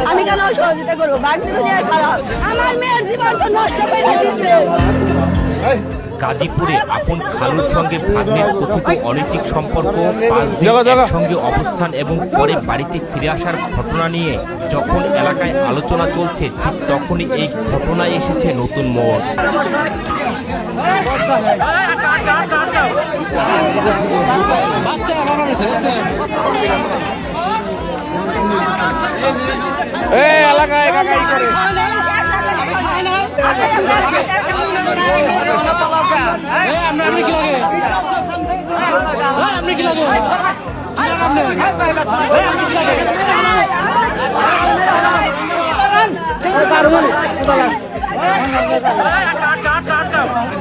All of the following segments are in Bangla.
আমি কেন সহযোগিতা করবো? খারাপ, আমার মেয়ের জীবন তো নষ্ট করে দিচ্ছে। গাজীপুরে আপন খালুর সঙ্গে ভাগ্নের কথিত অনৈতিক সম্পর্ক, 5 দিন একসঙ্গে অবস্থান এবং পরে বাড়িতে ফিরে আসার ঘটনা নিয়ে যখন এলাকায় আলোচনা চলছে, ঠিক তখনই এই ঘটনায় এসেছে নতুন মোড়। এলাকায়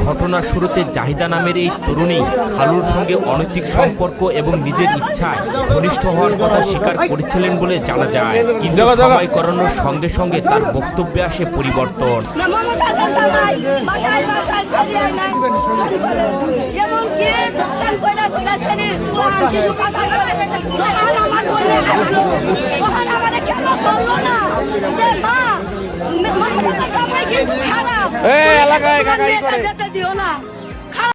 ঘটনার শুরুতে জাহিদা নামের এই তরুণী খালুর সঙ্গে অনৈতিক সম্পর্ক এবং নিজের ইচ্ছায় ঘনিষ্ঠ হওয়ার কথা স্বীকার করেছিলেন বলে জানা যায়, কিন্তু সময় করানোর সঙ্গে সঙ্গে তার বক্তব্যে আসে পরিবর্তন। এলাকায় দিও না।